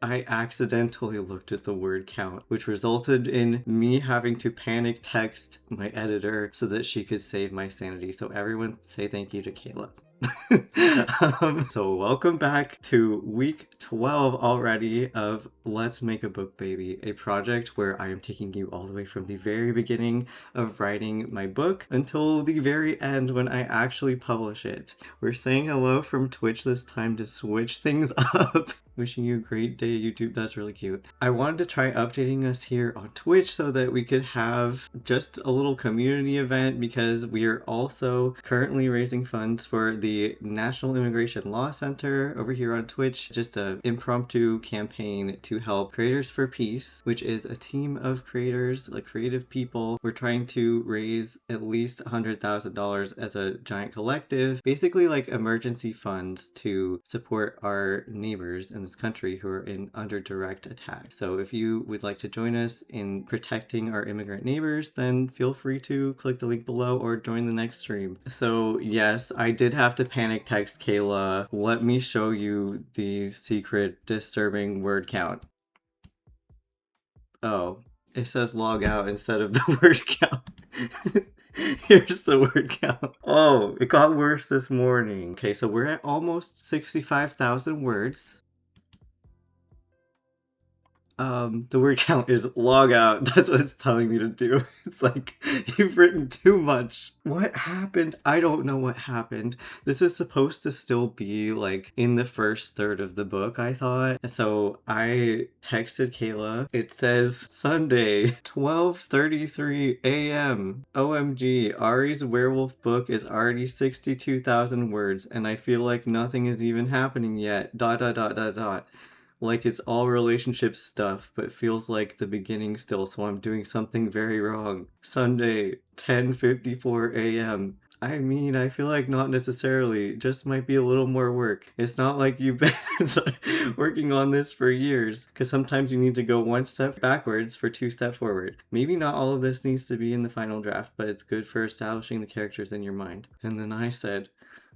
I accidentally looked at the word count, which resulted in me having to panic text my editor so that she could save my sanity. So everyone say thank you to Kayla. So welcome back to week 12 already of Let's Make a Book Baby, a project where I am taking you all the way from the very beginning of writing my book until the very end when I actually publish it. We're saying hello from Twitch this time to switch things up. Wishing you a great day, YouTube. That's really cute. I wanted to try updating us here on Twitch so that we could have just a little community event, because we are also currently raising funds for the National Immigration Law Center over here on Twitch. Just an impromptu campaign to help Creators for Peace, which is a team of creators, like creative people. We're trying to raise at least $100,000 as a giant collective, basically like emergency funds to support our neighbors in this country who are under direct attack. So if you would like to join us in protecting our immigrant neighbors, then feel free to click the link below or join the next stream. So yes, I did have to panic text Kayla. Let me show you the secret disturbing word count. Oh, it says log out instead of the word count. Here's the word count. Oh, it got worse this morning. Okay, so we're at almost 65,000 words. The word count is log out. That's what it's telling me to do. It's like, you've written too much. What happened? I don't know what happened. This is supposed to still be like in the first third of the book, I thought. So I texted Kayla. It says Sunday, 12:33 a.m. OMG, Ari's werewolf book is already 62,000 words and I feel like nothing is even happening yet. ... Like it's all relationship stuff, but feels like the beginning still, so I'm doing something very wrong. Sunday, 10:54 a.m. I mean, I feel like not necessarily, just might be a little more work. It's not like you've been working on this for years, because sometimes you need to go one step backwards for two steps forward. Maybe not all of this needs to be in the final draft, but it's good for establishing the characters in your mind. And then I said,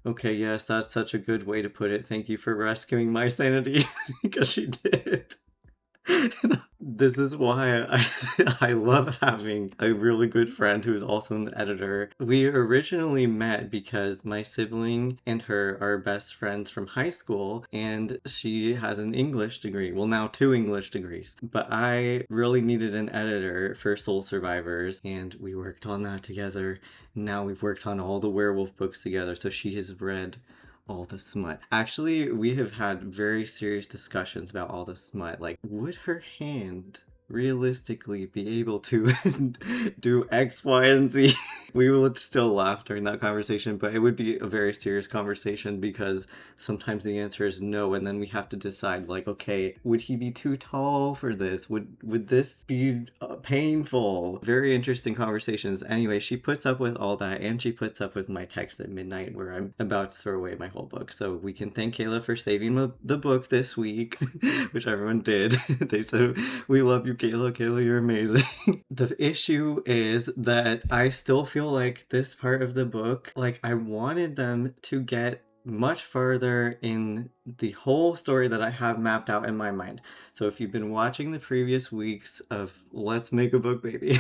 okay, yes, that's such a good way to put it. Thank you for rescuing my sanity, because she did. This is why I love having a really good friend who is also an editor. We originally met because my sibling and her are best friends from high school, and she has an English degree. Well, now 2 English degrees. But I really needed an editor for Soul Survivors, and we worked on that together. Now we've worked on all the werewolf books together, so she has read all the smut. Actually, we have had very serious discussions about all the smut. Like, would her hand realistically be able to do X, Y, and Z? We would still laugh during that conversation, but it would be a very serious conversation because sometimes the answer is no, and then we have to decide, like, okay, would he be too tall for this? Would this be painful? Very interesting conversations. Anyway, she puts up with all that, and she puts up with my text at midnight where I'm about to throw away my whole book. So we can thank Kayla for saving the book this week, which everyone did. They said, we love you, Kayla. Kayla, you're amazing. The issue is that I still feel like this part of the book, like I wanted them to get much further in the whole story that I have mapped out in my mind. So if you've been watching the previous weeks of Let's Make a Book Baby,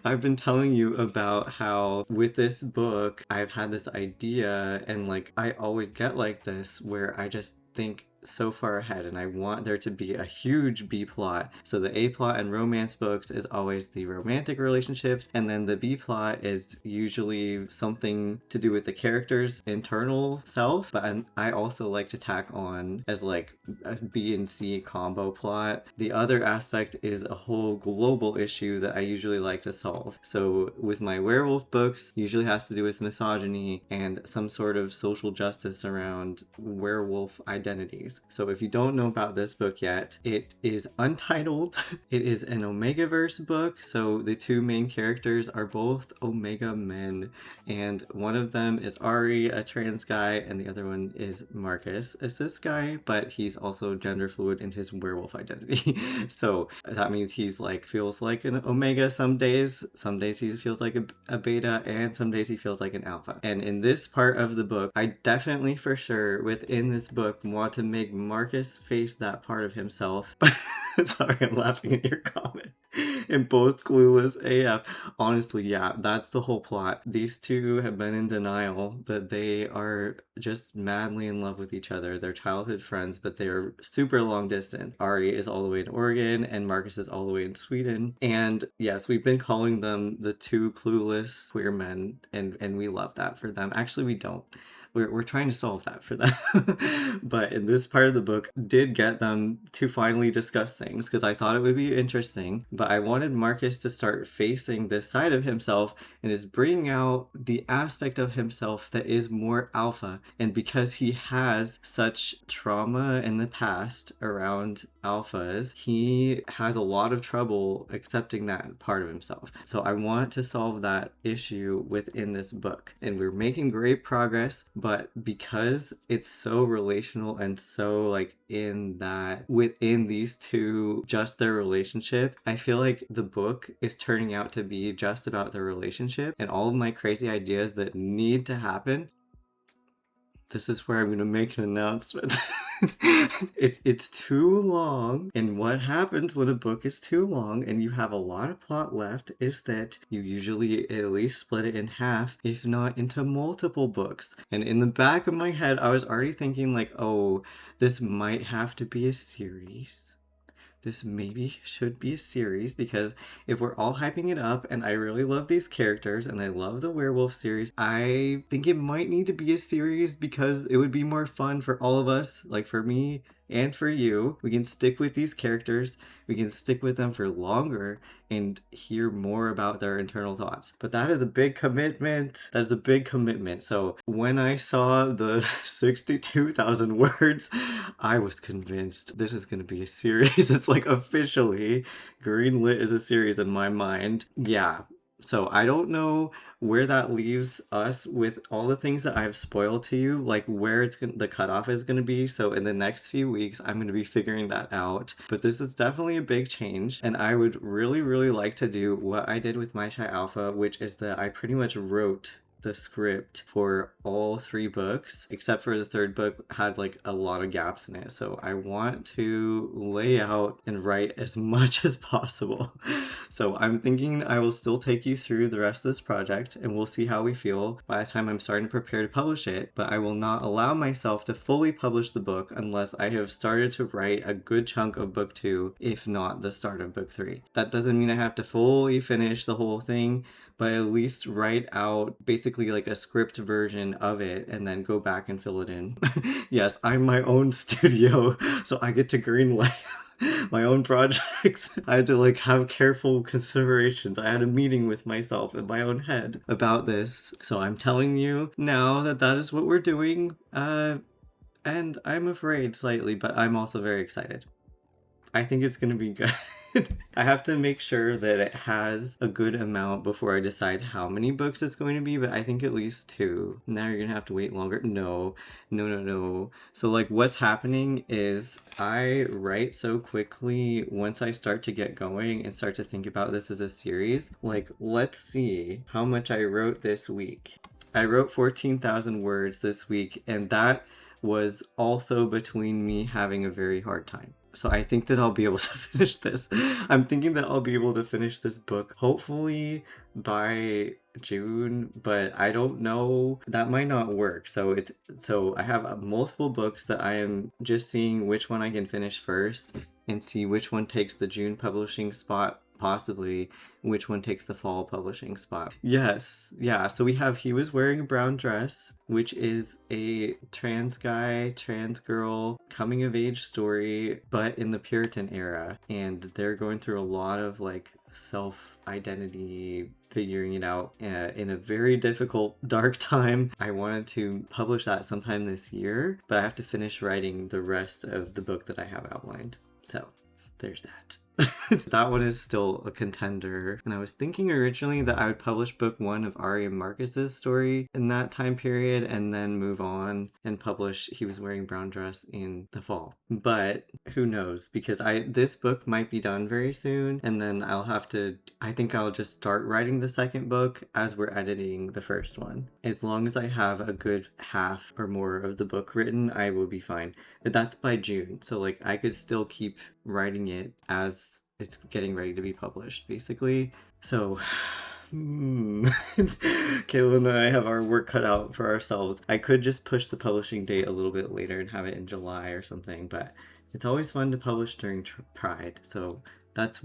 I've been telling you about how with this book, I've had this idea, and like I always get like this where I just think so far ahead and I want there to be a huge B plot. So the A plot in romance books is always the romantic relationships, and then the B plot is usually something to do with the character's internal self. But I also like to tack on as like a B and C combo plot. The other aspect is a whole global issue that I usually like to solve. So with my werewolf books, usually has to do with misogyny and some sort of social justice around werewolf identities. So if you don't know about this book yet, it is untitled. It is an Omegaverse book. So the 2 main characters are both Omega men, and one of them is Ari, a trans guy, and the other one is Marcus, a cis guy, but he's also gender fluid in his werewolf identity. So that means he's like feels like an Omega some days he feels like a beta, and some days he feels like an alpha. And in this part of the book, I definitely for sure within this book want to make make Marcus face that part of himself. Sorry, I'm laughing at your comment. And both clueless AF. Honestly, yeah, that's the whole plot. These two have been in denial that they are just madly in love with each other. They're childhood friends, but they're super long distance. Ari is all the way in Oregon and Marcus is all the way in Sweden. And yes, we've been calling them the two clueless queer men, and we love that for them. Actually, we don't. We're trying to solve that for them. But in this part of the book did get them to finally discuss things because I thought it would be interesting. But I wanted Marcus to start facing this side of himself and is bringing out the aspect of himself that is more alpha. And because he has such trauma in the past around alphas, he has a lot of trouble accepting that part of himself. So I want to solve that issue within this book. And we're making great progress, but because it's so relational and so like in that within these two, just their relationship, I feel like the book is turning out to be just about their relationship and all of my crazy ideas that need to happen. This is where I'm going to make an announcement. It's too long, and what happens when a book is too long and you have a lot of plot left is that you usually at least split it in half, if not into multiple books. And in the back of my head, I was already thinking like, oh, this might have to be a series. This maybe should be a series because if we're all hyping it up and I really love these characters and I love the werewolf series, I think it might need to be a series because it would be more fun for all of us, like for me and for you. We can stick with these characters, we can stick with them for longer and hear more about their internal thoughts. But that is a big commitment. That is a big commitment. So when I saw the 62,000 words, I was convinced this is going to be a series. It's like officially greenlit as a series in my mind. Yeah. So I don't know where that leaves us with all the things that I've spoiled to you, like where the cutoff is going to be. So in the next few weeks, I'm going to be figuring that out. But this is definitely a big change. And I would really, really like to do what I did with My Chai Alpha, which is that I pretty much wrote the script for all 3 books, except for the 3rd book had like a lot of gaps in it. So I want to lay out and write as much as possible. So I'm thinking I will still take you through the rest of this project and we'll see how we feel by the time I'm starting to prepare to publish it. But I will not allow myself to fully publish the book unless I have started to write a good chunk of book 2, if not the start of book 3. That doesn't mean I have to fully finish the whole thing, but at least write out basically like a script version of it and then go back and fill it in. Yes, I'm my own studio, so I get to greenlight my own projects. I had to like have careful considerations. I had a meeting with myself in my own head about this. So I'm telling you now that that is what we're doing. And I'm afraid slightly, but I'm also very excited. I think it's going to be good. I have to make sure that it has a good amount before I decide how many books it's going to be, but I think at least 2. Now you're gonna have to wait longer. No. So like what's happening is I write so quickly once I start to get going and start to think about this as a series. Like, let's see how much I wrote this week. I wrote 14,000 words this week, and that was also between me having a very hard time. So I think that I'll be able to finish this. I'm thinking that I'll be able to finish this book hopefully by June, but I don't know. That might not work. So I have multiple books that I am just seeing which one I can finish first and see which one takes the June publishing spot, possibly which one takes the fall publishing spot. Yes, yeah, so we have He Was Wearing a Brown Dress, which is a trans guy, trans girl coming of age story, but in the Puritan era, and they're going through a lot of like self-identity, figuring it out in a very difficult, dark time. I wanted to publish that sometime this year, but I have to finish writing the rest of the book that I have outlined. So there's that. That one is still a contender. And I was thinking originally that I would publish book 1 of Ari and Marcus's story in that time period and then move on and publish He Was Wearing Brown Dress in the fall. But who knows? Because this book might be done very soon, and then I think I'll just start writing the second book as we're editing the first one. As long as I have a good half or more of the book written, I will be fine. But that's by June, so like I could still keep writing it as it's getting ready to be published, basically. So Kayla and I have our work cut out for ourselves. I could just push the publishing date a little bit later and have it in July or something, but it's always fun to publish during Pride, so that's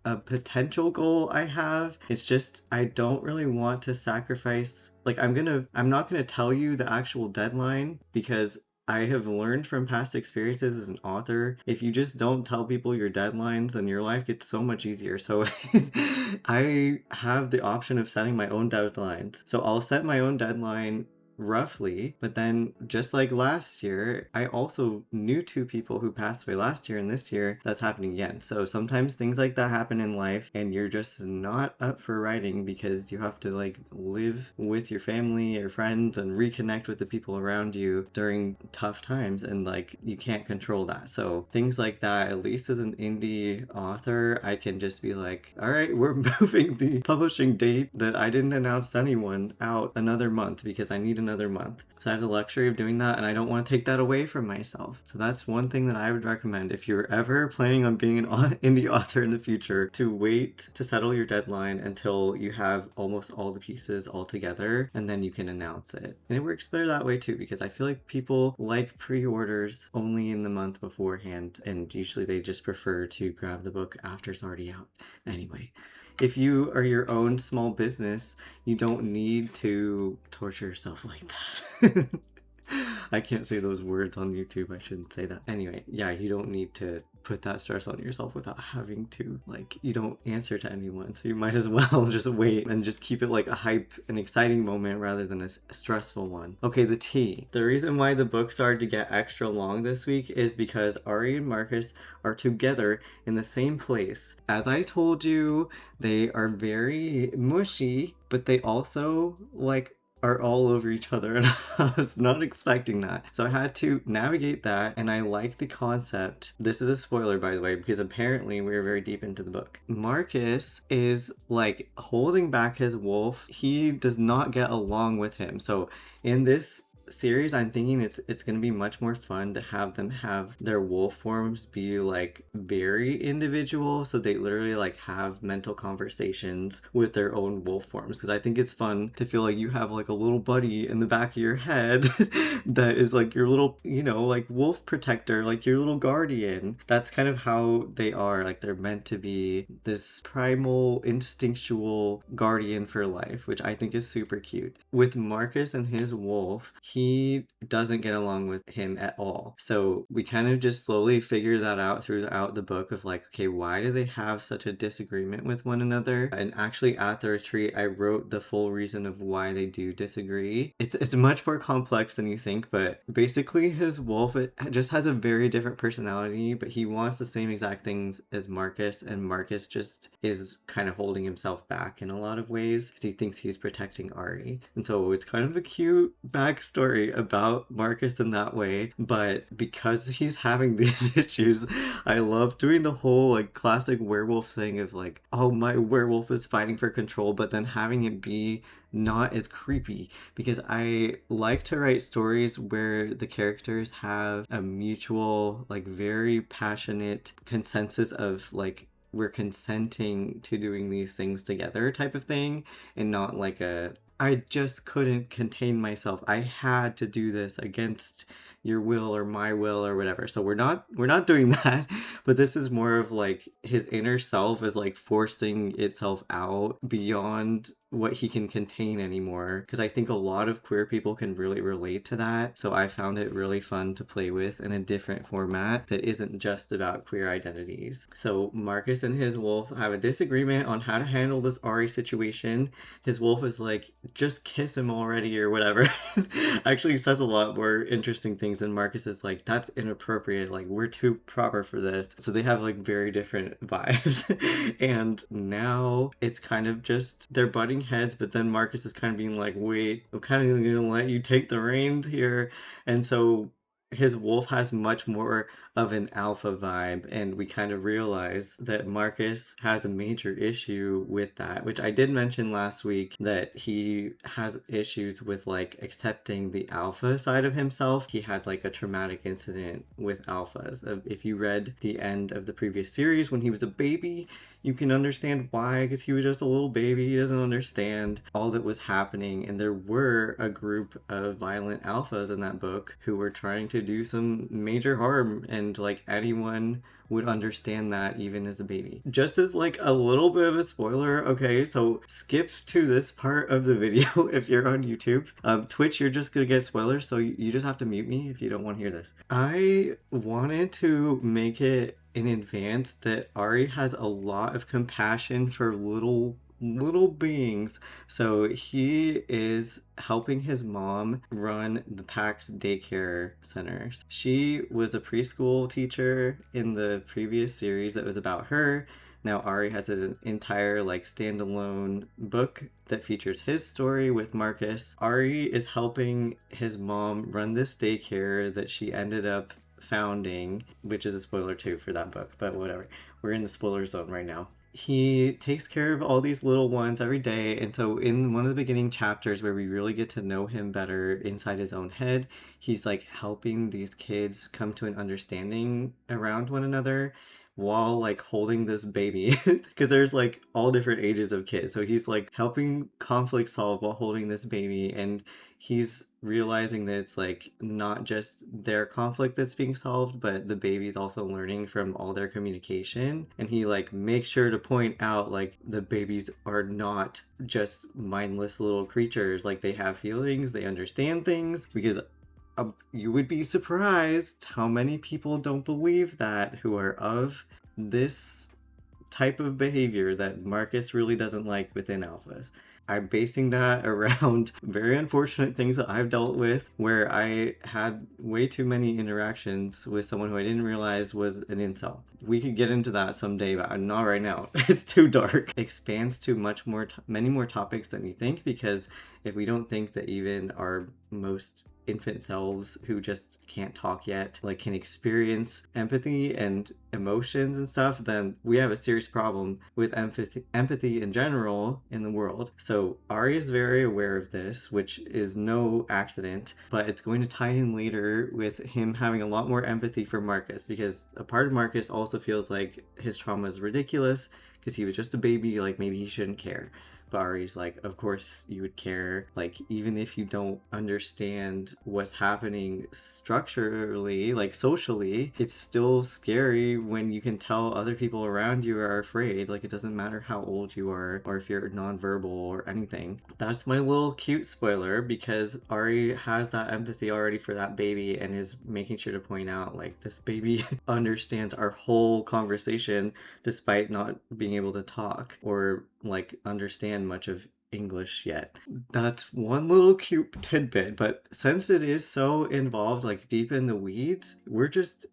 a potential goal I have. It's just I don't really want to sacrifice, like I'm not gonna tell you the actual deadline, because I have learned from past experiences as an author, if you just don't tell people your deadlines, then your life gets so much easier. So I have the option of setting my own deadlines. So I'll set my own deadline roughly, but then just like last year, I also knew 2 people who passed away last year, and this year that's happening again. So sometimes things like that happen in life and you're just not up for writing because you have to like live with your family or friends and reconnect with the people around you during tough times, and like you can't control that. So things like that, at least as an indie author, I can just be like, all right, we're moving the publishing date that I didn't announce to anyone out another month because I need another month. So I have the luxury of doing that, and I don't want to take that away from myself. So that's one thing that I would recommend if you're ever planning on being an indie author in the future, to wait to settle your deadline until you have almost all the pieces all together, and then you can announce it. And it works better that way too, because I feel like people like pre-orders only in the month beforehand, and usually they just prefer to grab the book after it's already out. Anyway, if you are your own small business, you don't need to torture yourself like that. I can't say those words on YouTube. I shouldn't say that. Anyway, yeah, you don't need to put that stress on yourself without having to. Like, you don't answer to anyone, so you might as well just wait and just keep it like a hype and exciting moment rather than a stressful one. Okay, the tea. The reason why the book started to get extra long this week is because Ari and Marcus are together in the same place. As I told you, they are very mushy, but they also like are all over each other, and I was not expecting that. So I had to navigate that, and I like the concept. This is a spoiler, by the way, because apparently we're very deep into the book. Marcus is like holding back his wolf. He does not get along with him. So in this series, I'm thinking it's going to be much more fun to have them have their wolf forms be like very individual, so they literally like have mental conversations with their own wolf forms, because I think it's fun to feel like you have like a little buddy in the back of your head that is like your little, you know, like wolf protector, like your little guardian. That's kind of how they are. Like they're meant to be this primal instinctual guardian for life, which I think is super cute. With Marcus and his wolf, he doesn't get along with him at all. So we kind of just slowly figure that out throughout the book of like, okay, why do they have such a disagreement with one another? And actually at the retreat, I wrote the full reason of why they do disagree. It's much more complex than you think, but basically his wolf, it just has a very different personality, but he wants the same exact things as Marcus, and Marcus just is kind of holding himself back in a lot of ways because he thinks he's protecting Ari. And so it's kind of a cute backstory about Marcus in that way, but because he's having these issues, I love doing the whole like classic werewolf thing of like, oh, my werewolf is fighting for control, but then having it be not as creepy, because I like to write stories where the characters have a mutual, like very passionate consensus of like, we're consenting to doing these things together type of thing, and not like I just couldn't contain myself, I had to do this against your will or my will or whatever. So we're not doing that, but this is more of like his inner self is like forcing itself out beyond what he can contain anymore, because I think a lot of queer people can really relate to that. So I found it really fun to play with in a different format that isn't just about queer identities. So Marcus and his wolf have a disagreement on how to handle this Ari situation. His wolf is like, just kiss him already or whatever. Actually says a lot more interesting things, and Marcus is like, that's inappropriate, like we're too proper for this. So they have like very different vibes. And now it's kind of just they're butting heads, but then Marcus is kind of being like, wait, I'm kind of gonna let you take the reins here. And so his wolf has much more of an alpha vibe, and we kind of realize that Marcus has a major issue with that, which I did mention last week, that he has issues with like accepting the alpha side of himself. He had like a traumatic incident with alphas. If you read the end of the previous series when he was a baby, you can understand why, because he was just a little baby. He doesn't understand all that was happening, and there were a group of violent alphas in that book who were trying to do some major harm, and like anyone would understand that even as a baby. Just as like a little bit of a spoiler, okay, so skip to this part of the video if you're on YouTube. Twitch, you're just gonna get spoilers, so you just have to mute me if you don't want to hear this. I wanted to make it in advance that Ari has a lot of compassion for little beings. So he is helping his mom run the PAX daycare centers. She was a preschool teacher in the previous series that was about her. Now Ari has an entire like standalone book that features his story with Marcus. Ari is helping his mom run this daycare that she ended up founding, which is a spoiler too for that book, but whatever. We're in the spoiler zone right now. He takes care of all these little ones every day, and so in one of the beginning chapters where we really get to know him better inside his own head, he's like helping these kids come to an understanding around one another while like holding this baby, because there's like all different ages of kids, so he's like helping conflict solve while holding this baby, and he's realizing that it's like not just their conflict that's being solved, but the baby's also learning from all their communication. And he like makes sure to point out like the babies are not just mindless little creatures, like they have feelings, they understand things, because you would be surprised how many people don't believe that, who are of this type of behavior that Marcus really doesn't like within alphas. I'm basing that around very unfortunate things that I've dealt with, where I had way too many interactions with someone who I didn't realize was an incel. We could get into that someday, but not right now. It's too dark. It expands to many more topics than you think, because if we don't think that even our most infant selves who just can't talk yet like can experience empathy and emotions and stuff, then we have a serious problem with empathy in general in the world. So Ari is very aware of this, which is no accident, but it's going to tie in later with him having a lot more empathy for Marcus, because a part of Marcus also feels like his trauma is ridiculous because he was just a baby, like maybe he shouldn't care. But Ari's like, of course you would care, like even if you don't understand what's happening structurally, like socially, it's still scary when you can tell other people around you are afraid. Like it doesn't matter how old you are or if you're nonverbal or anything. That's my little cute spoiler, because Ari has that empathy already for that baby and is making sure to point out like this baby understands our whole conversation despite not being able to talk or like understand much of English yet. That's one little cute tidbit, but since it is so involved, like deep in the weeds,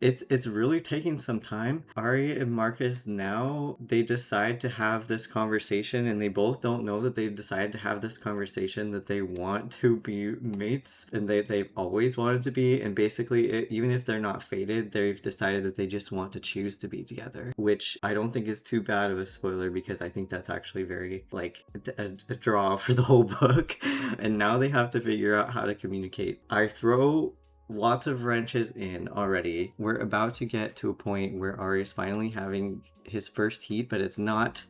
it's really taking some time. Ari and Marcus, now they decide to have this conversation, and they both don't know that they've decided to have this conversation, that they want to be mates, and they've always wanted to be, and basically even if they're not fated, they've decided that they just want to choose to be together, which I don't think is too bad of a spoiler, because I think that's actually very like a draw for the whole book. And now they have to figure out how to communicate. I throw lots of wrenches in already. We're about to get to a point where Ari is finally having his first heat, but it's not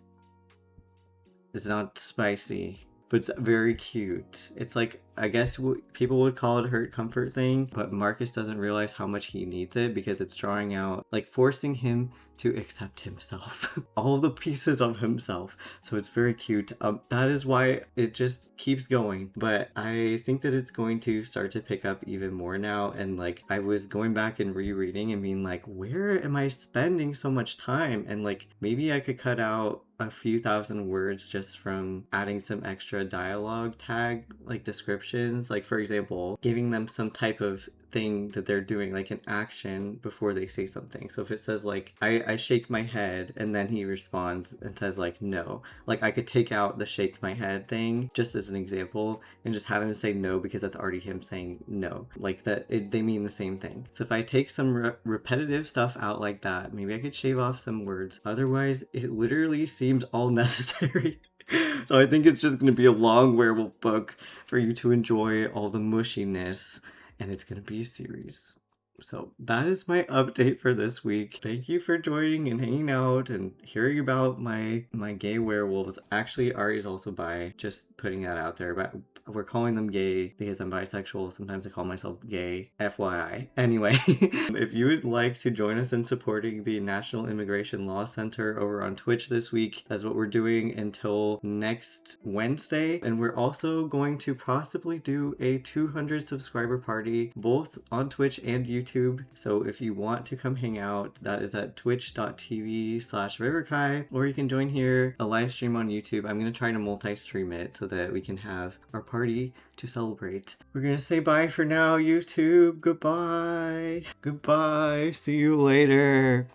spicy, but it's very cute. It's like I guess people would call it a hurt comfort thing, but Marcus doesn't realize how much he needs it because it's drawing out, like forcing him to accept himself, all the pieces of himself. So it's very cute. That is why it just keeps going. But I think that it's going to start to pick up even more now. And like I was going back and rereading and being like, where am I spending so much time? And like maybe I could cut out a few thousand words just from adding some extra dialogue tag like descriptions, like for example giving them some type of thing that they're doing, like an action before they say something. So if it says like I shake my head and then he responds and says like no, like I could take out the shake my head thing just as an example and just have him say no because that's already him saying no, like that they mean the same thing. So if I take some repetitive stuff out like that, maybe I could shave off some words. Otherwise it literally seems all necessary. So I think it's just going to be a long werewolf book for you to enjoy all the mushiness, and it's going to be a series. So that is my update for this week. Thank you for joining and hanging out and hearing about my gay werewolves. Actually, Ari's also bi, just putting that out there, but we're calling them gay because I'm bisexual. Sometimes I call myself gay, FYI. Anyway, if you would like to join us in supporting the National Immigration Law Center over on Twitch this week, that's what we're doing until next Wednesday. And we're also going to possibly do a 200 subscriber party, both on Twitch and YouTube. So if you want to come hang out, that is at twitch.tv/riverkai, or you can join here, a live stream on YouTube. I'm going to try to multi-stream it so that we can have our party to celebrate. We're going to say bye for now, YouTube. Goodbye. Goodbye. See you later.